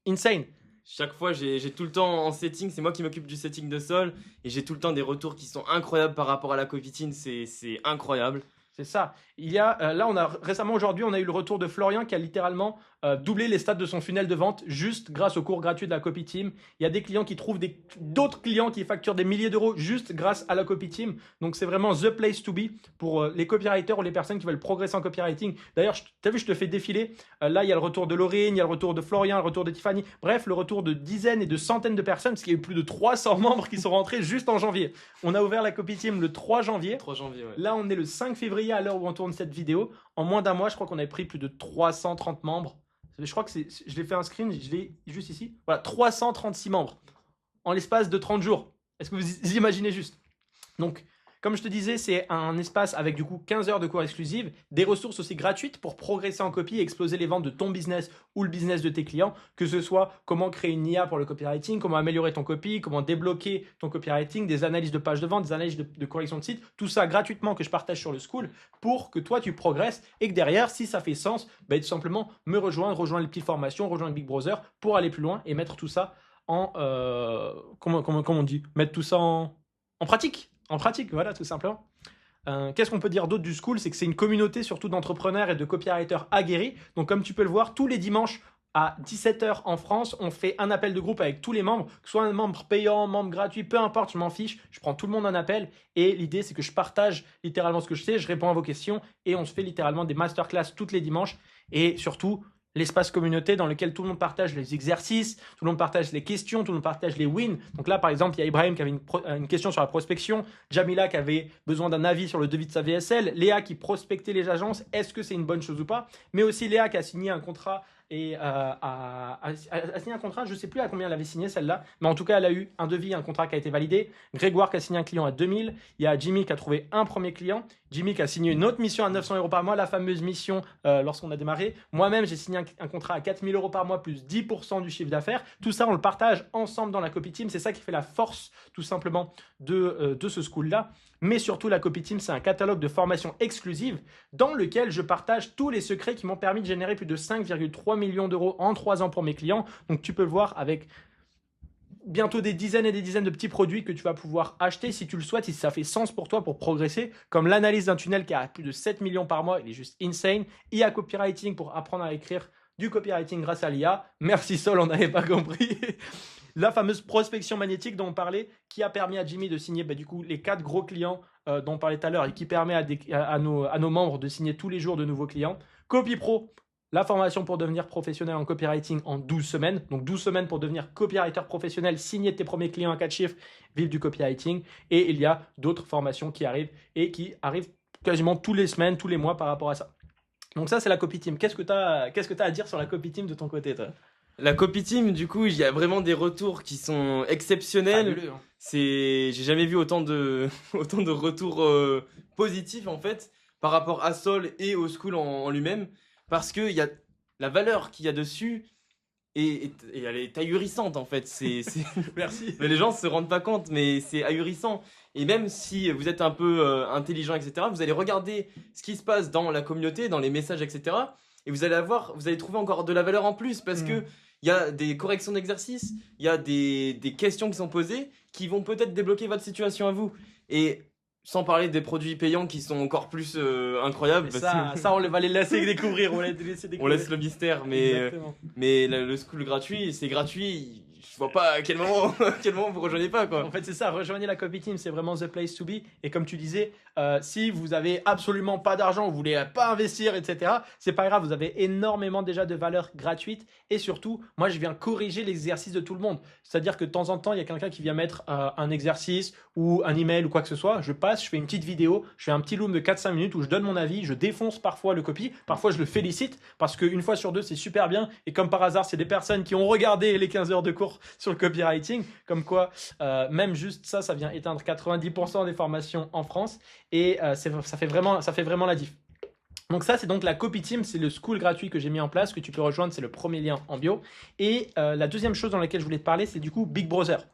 insane. Chaque fois, j'ai tout le temps en setting, c'est moi qui m'occupe du setting de sol, et j'ai tout le temps des retours qui sont incroyables par rapport à la copitine, c'est incroyable. C'est ça. Il y a là, récemment aujourd'hui, on a eu le retour de Florian qui a littéralement doublé les stats de son funnel de vente juste grâce au cours gratuit de la Copy Team. Il y a des clients qui trouvent d'autres clients qui facturent des milliers d'euros juste grâce à la Copy Team. Donc c'est vraiment the place to be pour les copywriters ou les personnes qui veulent progresser en copywriting. D'ailleurs, t'as vu, je te fais défiler. Là, il y a le retour de Laurine, il y a le retour de Florian, le retour de Tiffany. Bref, le retour de dizaines et de centaines de personnes parce qu'il y a eu plus de 300 membres qui sont rentrés juste en janvier. On a ouvert la Copy Team le 3 janvier. 3 janvier, ouais. Là, on est le 5 février à l'heure où on tourne cette vidéo. En moins d'un mois, je crois qu'on avait pris plus de 330 membres. Je crois que je l'ai fait un screen, je l'ai juste ici. Voilà, 336 membres en l'espace de 30 jours. Est-ce que vous imaginez juste? Donc, comme je te disais, c'est un espace avec du coup 15 heures de cours exclusives, des ressources aussi gratuites pour progresser en copie et exploser les ventes de ton business ou le business de tes clients, que ce soit comment créer une IA pour le copywriting, comment améliorer ton copy, comment débloquer ton copywriting, des analyses de pages de vente, des analyses de correction de site, tout ça gratuitement que je partage sur le school pour que toi tu progresses et que derrière, si ça fait sens, tout simplement me rejoindre les petites formations, rejoindre Big Brother pour aller plus loin et mettre tout ça en, comment on dit, mettre tout ça en pratique. En pratique, voilà, tout simplement. Qu'est-ce qu'on peut dire d'autre du school? C'est que c'est une communauté surtout d'entrepreneurs et de copywriters aguerris. Donc comme tu peux le voir, tous les dimanches à 17h en France, on fait un appel de groupe avec tous les membres, que ce soit un membre payant, membre gratuit, peu importe, je m'en fiche. Je prends tout le monde en appel et l'idée c'est que je partage littéralement ce que je sais, je réponds à vos questions et on se fait littéralement des masterclass tous les dimanches et surtout l'espace communauté dans lequel tout le monde partage les exercices, tout le monde partage les questions, tout le monde partage les wins. Donc là, par exemple, il y a Ibrahim qui avait une question sur la prospection, Jamila qui avait besoin d'un avis sur le devis de sa VSL, Léa qui prospectait les agences, est-ce que c'est une bonne chose ou pas? Mais aussi Léa qui a signé un contrat et a signé un contrat, je sais plus à combien elle avait signé celle-là, mais en tout cas elle a eu un devis, un contrat qui a été validé. Grégoire qui a signé un client à 2000, il y a Jimmy qui a trouvé un premier client, Jimmy qui a signé une autre mission à 900 euros par mois, la fameuse mission lorsqu'on a démarré. Moi-même j'ai signé un contrat à 4000 euros par mois plus 10% du chiffre d'affaires. Tout ça on le partage ensemble dans la Copy Team, c'est ça qui fait la force tout simplement de ce school-là. Mais surtout la Copy Team c'est un catalogue de formations exclusives dans lequel je partage tous les secrets qui m'ont permis de générer plus de 5,3 millions d'euros en 3 ans pour mes clients. Donc tu peux le voir avec bientôt des dizaines et des dizaines de petits produits que tu vas pouvoir acheter si tu le souhaites, si ça fait sens pour toi pour progresser, comme l'analyse d'un tunnel qui a plus de 7 millions par mois, il est juste insane. IA Copywriting pour apprendre à écrire du copywriting grâce à l'IA. Merci Sol, on n'avait pas compris. La fameuse prospection magnétique dont on parlait, qui a permis à Jimmy de signer du coup les 4 gros clients dont on parlait tout à l'heure et qui permet à nos membres de signer tous les jours de nouveaux clients. Copy Pro, la formation pour devenir professionnel en copywriting en 12 semaines. Donc 12 semaines pour devenir copywriter professionnel, signer tes premiers clients à 4 chiffres, vivre du copywriting. Et il y a d'autres formations qui arrivent et qui arrivent quasiment tous les semaines, tous les mois par rapport à ça. Donc ça, c'est la Copy Team. Qu'est-ce que tu as à dire sur la Copy Team de ton côté, toi? La Copy Team, du coup, il y a vraiment des retours qui sont exceptionnels. Fabuleux, hein. J'ai jamais vu autant de retours positifs en fait par rapport à Sol et au school en lui-même, parce que il y a la valeur qu'il y a dessus et elle est ahurissante en fait. Merci. Mais les gens se rendent pas compte, mais c'est ahurissant. Et même si vous êtes un peu intelligent, etc., vous allez regarder ce qui se passe dans la communauté, dans les messages, etc. Et vous allez trouver encore de la valeur en plus parce que il y a des corrections d'exercices, il y a des questions qui sont posées qui vont peut-être débloquer votre situation à vous. Et sans parler des produits payants qui sont encore plus incroyables. Ça, on va les laisser découvrir. On laisse le mystère, mais le school gratuit, c'est gratuit. Je vois pas à quel moment vous rejoignez pas, quoi. En fait, c'est ça. Rejoignez la Copy Team, c'est vraiment the place to be. Et comme tu disais, si vous avez absolument pas d'argent, vous voulez pas investir, etc., c'est pas grave. Vous avez énormément déjà de valeurs gratuites. Et surtout, moi, je viens corriger l'exercice de tout le monde. C'est-à-dire que de temps en temps, il y a quelqu'un qui vient mettre un exercice ou un email ou quoi que ce soit. Je passe, je fais une petite vidéo, je fais un petit loom de 4-5 minutes où je donne mon avis, je défonce parfois le copy. Parfois, je le félicite parce qu'une fois sur deux, c'est super bien. Et comme par hasard, c'est des personnes qui ont regardé les 15 heures de cours sur le copywriting, comme quoi même juste ça vient éteindre 90% des formations en France et ça fait vraiment la diff. Donc ça, c'est donc la Copy Team, c'est le school gratuit que j'ai mis en place, que tu peux rejoindre, c'est le premier lien en bio. Et la deuxième chose dans laquelle je voulais te parler, c'est du coup Big Brother.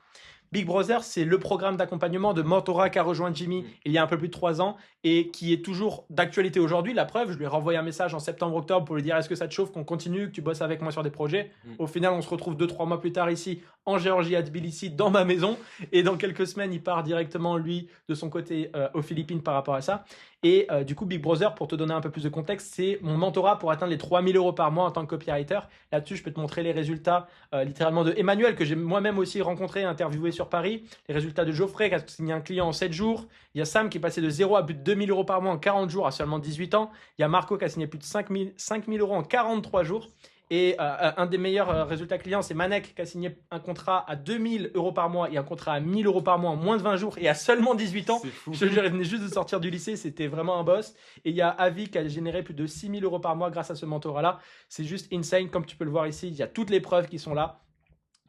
Big Brother, c'est le programme d'accompagnement de mentorat qu'a rejoint Jimmy il y a un peu plus de 3 ans et qui est toujours d'actualité aujourd'hui. La preuve, je lui ai renvoyé un message en septembre-octobre pour lui dire est-ce que ça te chauffe qu'on continue, que tu bosses avec moi sur des projets. Au final, on se retrouve 2-3 mois plus tard ici en Géorgie, à Tbilissi, dans ma maison. Et dans quelques semaines, il part directement, lui, de son côté aux Philippines par rapport à ça. Et du coup, Big Brother, pour te donner un peu plus de contexte, c'est mon mentorat pour atteindre les 3000 euros par mois en tant que copywriter. Là-dessus, je peux te montrer les résultats littéralement de Emmanuel, que j'ai moi-même aussi rencontré, interviewé sur Paris. Les résultats de Geoffrey, qui a signé un client en 7 jours. Il y a Sam qui est passé de 0 à plus de 2000 euros par mois en 40 jours à seulement 18 ans. Il y a Marco qui a signé plus de 5000 euros en 43 jours. Et un des meilleurs résultats clients, c'est Manek qui a signé un contrat à 2000 euros par mois et un contrat à 1000 euros par mois en moins de 20 jours et à seulement 18 ans. C'est fou. Je te jure, il venait juste de sortir du lycée, c'était vraiment un boss. Et il y a Avi qui a généré plus de 6000 euros par mois grâce à ce mentorat-là. C'est juste insane, comme tu peux le voir ici. Il y a toutes les preuves qui sont là.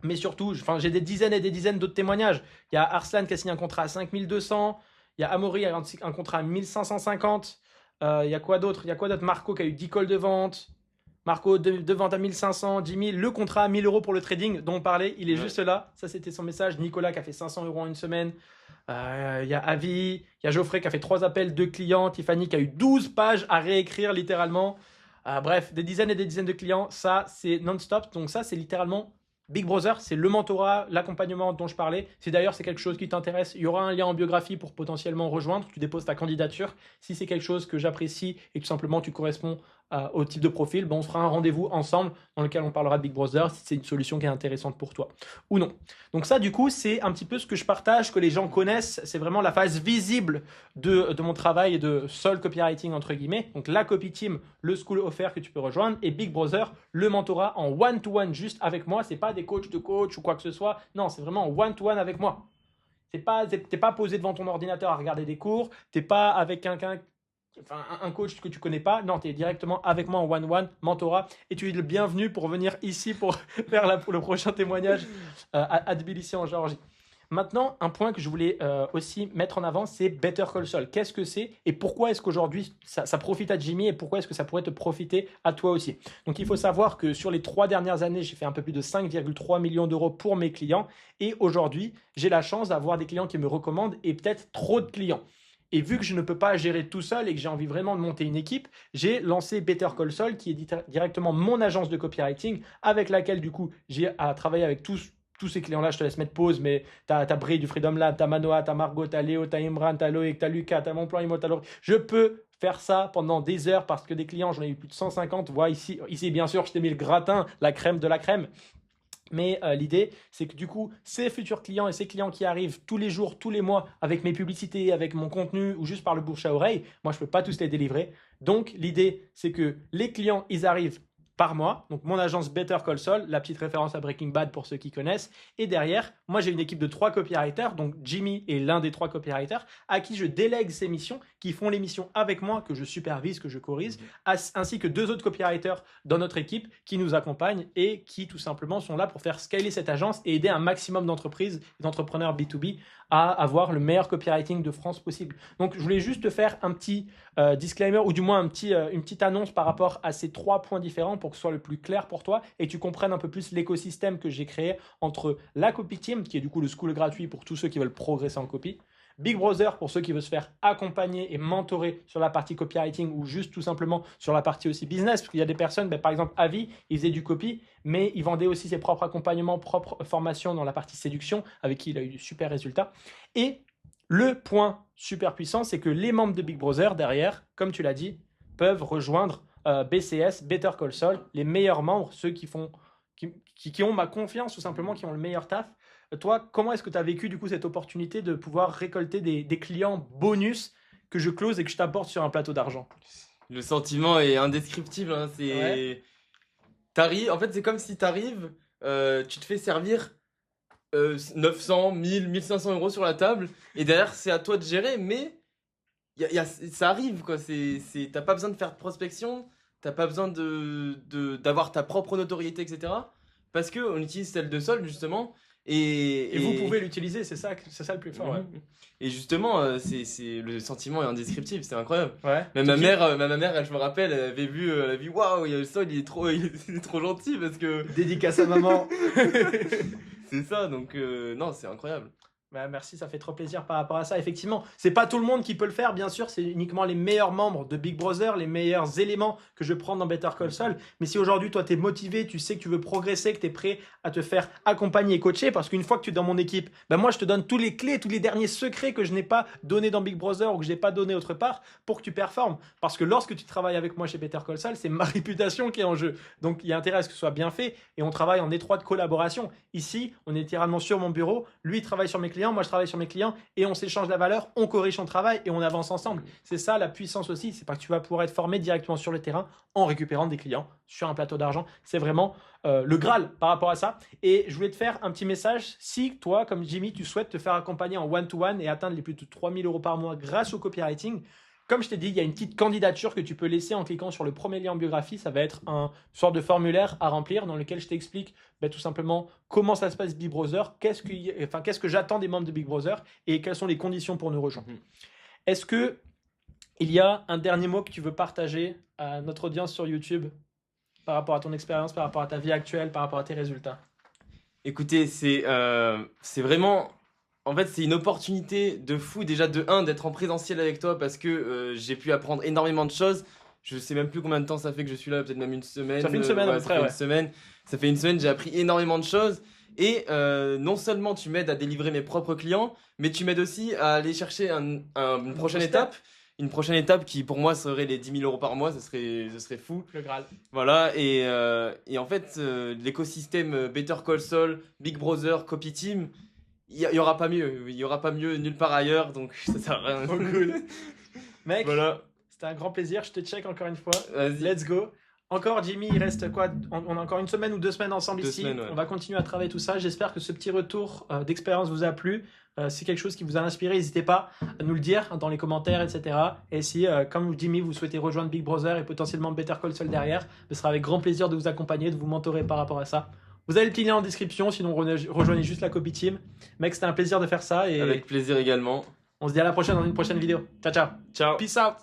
Mais surtout, j'ai des dizaines et des dizaines d'autres témoignages. Il y a Arslan qui a signé un contrat à 5200. Il y a Amaury qui a un contrat à 1550. Il y a quoi d'autre? Marco qui a eu 10 calls de vente. Marco, de vente à 1500, Jimmy, le contrat à 1000 euros pour le trading dont on parlait, il est juste là. Ça, c'était son message. Nicolas qui a fait 500 euros en une semaine. Il y a Avi, il y a Geoffrey qui a fait 3 appels, 2 clients. Tiffany qui a eu 12 pages à réécrire littéralement. Bref, des dizaines et des dizaines de clients. Ça, c'est non-stop. Donc ça, c'est littéralement Big Brother, c'est le mentorat, l'accompagnement dont je parlais. Si d'ailleurs c'est quelque chose qui t'intéresse, il y aura un lien en biographie pour potentiellement rejoindre. Tu déposes ta candidature. Si c'est quelque chose que j'apprécie et que tout simplement tu corresponds au type de profil, on se fera un rendez-vous ensemble dans lequel on parlera de Big Brother si c'est une solution qui est intéressante pour toi ou non. Donc ça, du coup, c'est un petit peu ce que je partage, que les gens connaissent. C'est vraiment la phase visible de mon travail et de seul copywriting entre guillemets. Donc la copy team, le school offert que tu peux rejoindre et Big Brother, le mentorat en one-to-one juste avec moi. C'est pas des coachs de coach ou quoi que ce soit. Non, c'est vraiment en one-to-one avec moi. T'es pas posé devant ton ordinateur à regarder des cours. T'es pas avec un coach que tu connais pas. Non, tu es directement avec moi en one-one, mentorat. Et tu es le bienvenu pour venir ici pour faire le prochain témoignage à Tbilissi en Géorgie. Maintenant, un point que je voulais aussi mettre en avant, c'est Better Call Saul. Qu'est-ce que c'est et pourquoi est-ce qu'aujourd'hui ça profite à Jimmy et pourquoi est-ce que ça pourrait te profiter à toi aussi? Donc, il faut savoir que sur les 3 dernières années, j'ai fait un peu plus de 5,3 millions d'euros pour mes clients. Et aujourd'hui, j'ai la chance d'avoir des clients qui me recommandent et peut-être trop de clients. Et vu que je ne peux pas gérer tout seul et que j'ai envie vraiment de monter une équipe, j'ai lancé Better Call Saul, qui est directement mon agence de copywriting, avec laquelle, du coup, j'ai à travailler avec tous ces clients-là. Je te laisse mettre pause, mais t'as Brie du Freedom Lab, t'as Manoa, t'as Margot, t'as Léo, t'as Imran, t'as Loïc, t'as Lucas, t'as mon plan Imo, t'as Laurie. Je peux faire ça pendant des heures parce que des clients, j'en ai eu plus de 150. Voilà, ici, bien sûr, je t'ai mis le gratin, la crème de la crème. Mais l'idée, c'est que du coup, ces futurs clients et ces clients qui arrivent tous les jours, tous les mois, avec mes publicités, avec mon contenu ou juste par le bouche à oreille, moi, je ne peux pas tous les délivrer. Donc, l'idée, c'est que les clients, ils arrivent par mois. Donc, mon agence Better Call Saul, la petite référence à Breaking Bad pour ceux qui connaissent. Et derrière, moi, j'ai une équipe de 3 copywriters. Donc, Jimmy est l'un des 3 copywriters à qui je délègue ces missions, qui font les missions avec moi, que je supervise, que je corrige, ainsi que 2 autres copywriters dans notre équipe qui nous accompagnent et qui, tout simplement, sont là pour faire scaler cette agence et aider un maximum d'entreprises et d'entrepreneurs B2B à avoir le meilleur copywriting de France possible. Donc, je voulais juste te faire un petit disclaimer ou du moins une petite annonce par rapport à ces 3 points différents pour que ce soit le plus clair pour toi et tu comprennes un peu plus l'écosystème que j'ai créé entre la Copy Team, qui est du coup le school gratuit pour tous ceux qui veulent progresser en copie, Big Brother pour ceux qui veulent se faire accompagner et mentorer sur la partie copywriting ou juste tout simplement sur la partie aussi business, parce qu'il y a des personnes, par exemple Avi, il faisait du copy, mais il vendait aussi ses propres accompagnements, propres formations dans la partie séduction, avec qui il a eu de super résultats. Et le point super puissant, c'est que les membres de Big Brother, derrière, comme tu l'as dit, peuvent rejoindre BCS, Better Call Saul, les meilleurs membres, ceux qui ont ma confiance, tout simplement, qui ont le meilleur taf. Toi, comment est-ce que tu as vécu du coup cette opportunité de pouvoir récolter des clients bonus que je close et que je t'apporte sur un plateau d'argent? Le sentiment est indescriptible. Hein. En fait, c'est comme si t'arrives, tu te fais servir 900, 1000, 1500 euros sur la table et derrière, c'est à toi de gérer, mais ça arrive, quoi. T'as pas besoin de faire de prospection, t'as pas besoin d'avoir ta propre notoriété, etc. Parce qu'on utilise celle de Sol, justement. Et vous pouvez l'utiliser, c'est ça le plus fort. Ouais. Et justement, le sentiment est indescriptible, c'est incroyable. Ouais. Même ma mère, je me rappelle, elle avait vu waouh, le Sol, il est trop gentil parce que. Dédicace à maman. C'est ça, donc non, c'est incroyable. Bah, merci, ça fait trop plaisir par rapport à ça. Effectivement, c'est pas tout le monde qui peut le faire, bien sûr. C'est uniquement les meilleurs membres de Big Brother, les meilleurs éléments que je prends dans Better Call Saul. Mais si aujourd'hui, toi, tu es motivé, tu sais que tu veux progresser, que tu es prêt à te faire accompagner et coacher, parce qu'une fois que tu es dans mon équipe, ben moi, je te donne tous les clés, tous les derniers secrets que je n'ai pas donnés dans Big Brother ou que je n'ai pas donné autre part pour que tu performes. Parce que lorsque tu travailles avec moi chez Better Call Saul, c'est ma réputation qui est en jeu. Donc, il y a intérêt à ce que ce soit bien fait et on travaille en étroite collaboration. Ici, on est littéralement sur mon bureau. Lui, il travaille sur mes clients, moi, je travaille sur mes clients et on s'échange la valeur, on corrige son travail et on avance ensemble. C'est ça la puissance aussi, c'est pas que tu vas pouvoir être formé directement sur le terrain en récupérant des clients sur un plateau d'argent. C'est vraiment le Graal par rapport à ça. Et je voulais te faire un petit message. Si toi, comme Jimmy, tu souhaites te faire accompagner en one-to-one et atteindre les plus de 3000 € par mois grâce au copywriting, comme je t'ai dit, il y a une petite candidature que tu peux laisser en cliquant sur le premier lien en biographie. Ça va être un sorte de formulaire à remplir dans lequel je t'explique tout simplement comment ça se passe Big Brother, qu'est-ce que j'attends des membres de Big Brother et quelles sont les conditions pour nous rejoindre. Est-ce que il y a un dernier mot que tu veux partager à notre audience sur YouTube par rapport à ton expérience, par rapport à ta vie actuelle, par rapport à tes résultats? Écoutez, c'est vraiment... En fait, c'est une opportunité de fou, déjà de 1, d'être en présentiel avec toi parce que j'ai pu apprendre énormément de choses. Je sais même plus combien de temps ça fait que je suis là, peut-être même une semaine. Ça fait une semaine à peu près, ouais. Ça fait une semaine, j'ai appris énormément de choses. Et non seulement tu m'aides à délivrer mes propres clients, mais tu m'aides aussi à aller chercher une prochaine étape. Une prochaine étape qui pour moi serait les 10 000 € par mois, ce serait fou. Le Graal. Voilà, et en fait, l'écosystème Better Call Saul, Big Brother, Copy Team, il y aura pas mieux. Il y aura pas mieux nulle part ailleurs, donc ça sert à rien. Oh, cool. Mec, Voilà. c'était un grand plaisir. Je te check encore une fois. Vas-y. Let's go. Encore, Jimmy, il reste quoi? On a encore une semaine ou 2 semaines ensemble 2 ici. semaines, ouais. On va continuer à travailler tout ça. J'espère que ce petit retour d'expérience vous a plu. Si c'est quelque chose qui vous a inspiré, n'hésitez pas à nous le dire dans les commentaires, etc. Et si, comme Jimmy, vous souhaitez rejoindre Big Brother et potentiellement Better Call Saul derrière, ce sera avec grand plaisir de vous accompagner, de vous mentorer par rapport à ça. Vous avez le petit lien en description, sinon rejoignez juste la copy team. Mec, c'était un plaisir de faire ça et Avec plaisir également. on se dit à la prochaine dans une prochaine vidéo. Ciao, ciao. Ciao. Peace out.